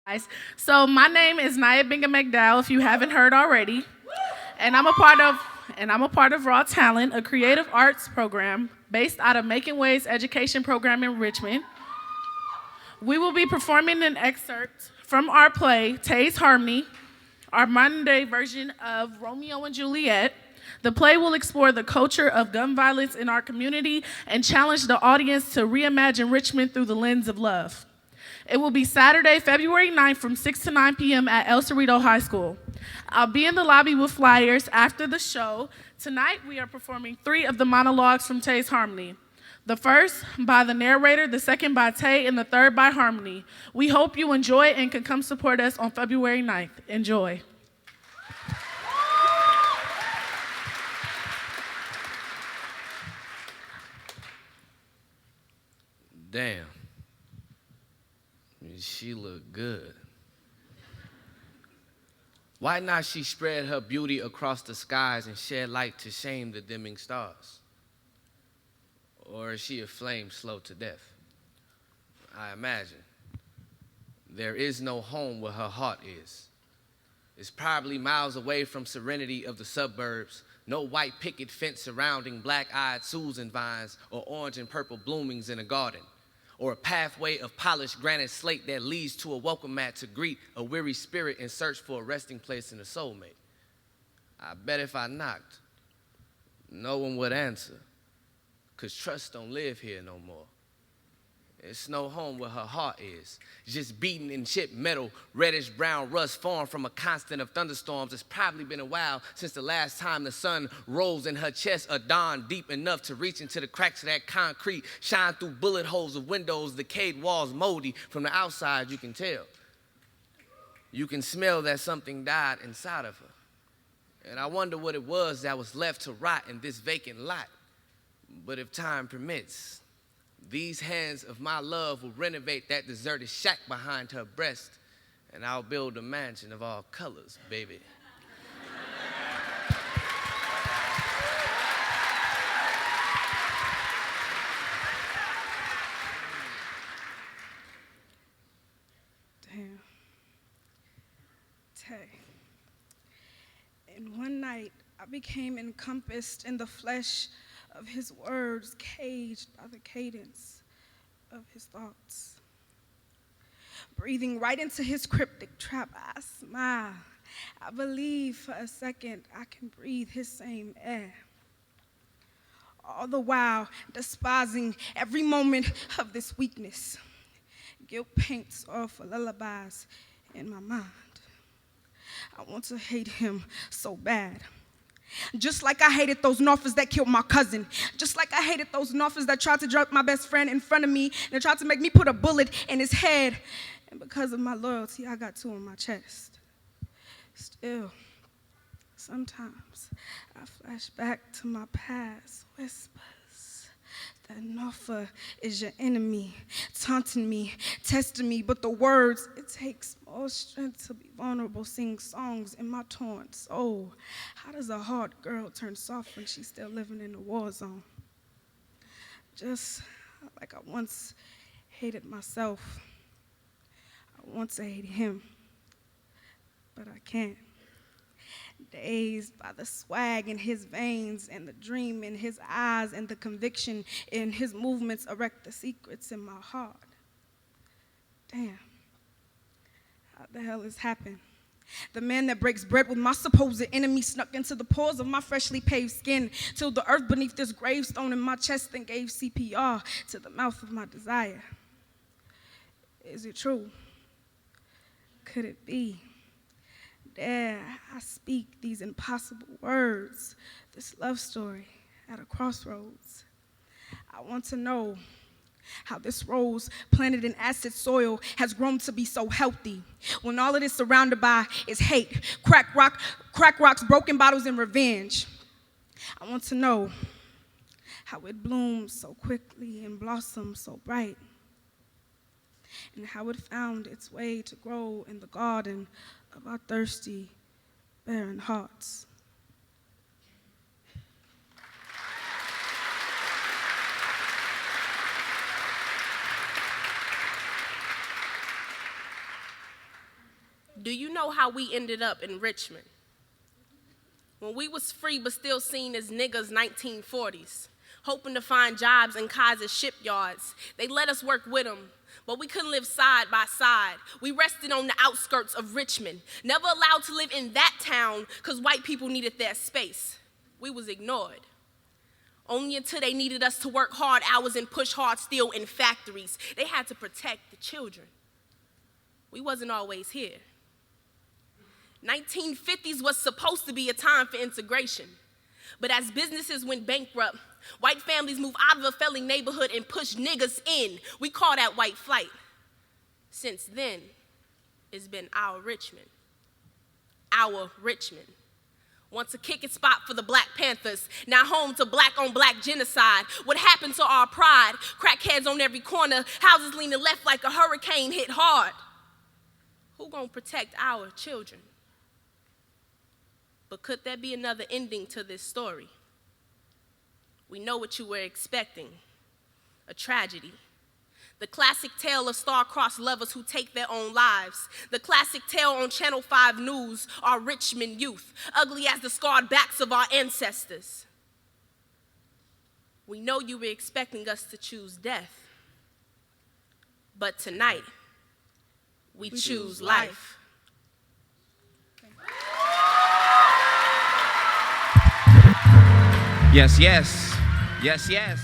Guys. So my name is Naya Bingham McDowell, if you haven't heard already, and I'm a part of Raw Talent, a creative arts program based out of Making Waves Education Program in Richmond. We will be performing an excerpt from our play Tay's Harmony, our modern day version of Romeo and Juliet. The play will explore the culture of gun violence in our community and challenge the audience to reimagine Richmond through the lens of love. It will be Saturday, February 9th from 6 to 9 p.m. at El Cerrito High School. I'll be in the lobby with flyers after the show. Tonight, we are performing 3 of the monologues from Tay's Harmony. The first by the narrator, the second by Tay, and the third by Harmony. We hope you enjoy and can come support us on February 9th. Enjoy. Damn. She look good. Why not she spread her beauty across the skies and shed light to shame the dimming stars? Or is she a flame slow to death? I imagine. There is no home where her heart is. It's probably miles away from serenity of the suburbs, no white picket fence surrounding black-eyed Susan vines or orange and purple bloomings in a garden, or a pathway of polished granite slate that leads to a welcome mat to greet a weary spirit in search for a resting place and a soulmate. I bet if I knocked, no one would answer, 'cause trust don't live here no more. It's no home where her heart is, just beaten in chipped metal, reddish brown rust formed from a constant of thunderstorms. It's probably been a while since the last time the sun rose in her chest, a dawn deep enough to reach into the cracks of that concrete, shine through bullet holes of windows, decayed walls moldy. From the outside, you can tell. You can smell that something died inside of her. And I wonder what it was that was left to rot in this vacant lot. But if time permits, these hands of my love will renovate that deserted shack behind her breast, and I'll build a mansion of all colors, baby. Damn. Tay. In one night, I became encompassed in the flesh of his words, caged by the cadence of his thoughts. Breathing right into his cryptic trap, I smile. I believe for a second I can breathe his same air. All the while, despising every moment of this weakness. Guilt paints awful lullabies in my mind. I want to hate him so bad. Just like I hated those Northers that killed my cousin. Just like I hated those Northers that tried to drug my best friend in front of me and tried to make me put a bullet in his head. And because of my loyalty, I got 2 on my chest. Still, sometimes I flash back to my past whispers. That Norther is your enemy, taunting me, testing me, but the words, it takes more strength to be vulnerable, sing songs in my torn soul. How does a hard girl turn soft when she's still living in a war zone? Just like I once hated myself, I once hated him, but I can't. Dazed by the swag in his veins and the dream in his eyes and the conviction in his movements erect the secrets in my heart. Damn, how the hell has happened? The man that breaks bread with my supposed enemy snuck into the pores of my freshly paved skin, till the earth beneath this gravestone in my chest and gave CPR to the mouth of my desire. Is it true? Could it be? Dare I speak these impossible words, this love story at a crossroads? I want to know how this rose planted in acid soil has grown to be so healthy when all it is surrounded by is hate, crack rocks, broken bottles, and revenge. I want to know how it blooms so quickly and blossoms so bright, and how it found its way to grow in the garden of our thirsty, barren hearts. Do you know how we ended up in Richmond? When we was free but still seen as niggas 1940s, hoping to find jobs in Kaiser's shipyards. They let us work with them, but we couldn't live side by side. We rested on the outskirts of Richmond, never allowed to live in that town because white people needed their space. We was ignored. Only until they needed us to work hard hours and push hard steel in factories. They had to protect the children. We wasn't always here. 1950s was supposed to be a time for integration. But as businesses went bankrupt, white families moved out of a failing neighborhood and pushed niggas in. We call that white flight. Since then, it's been our Richmond. Our Richmond. Once a kicking spot for the Black Panthers, now home to black-on-black genocide. What happened to our pride? Crackheads on every corner, houses leaning left like a hurricane hit hard. Who gonna protect our children? But could there be another ending to this story? We know what you were expecting, a tragedy. The classic tale of star-crossed lovers who take their own lives. The classic tale on Channel 5 News, our Richmond Youth, ugly as the scarred backs of our ancestors. We know you were expecting us to choose death, but tonight, we choose life. Yes, yes. Yes, yes.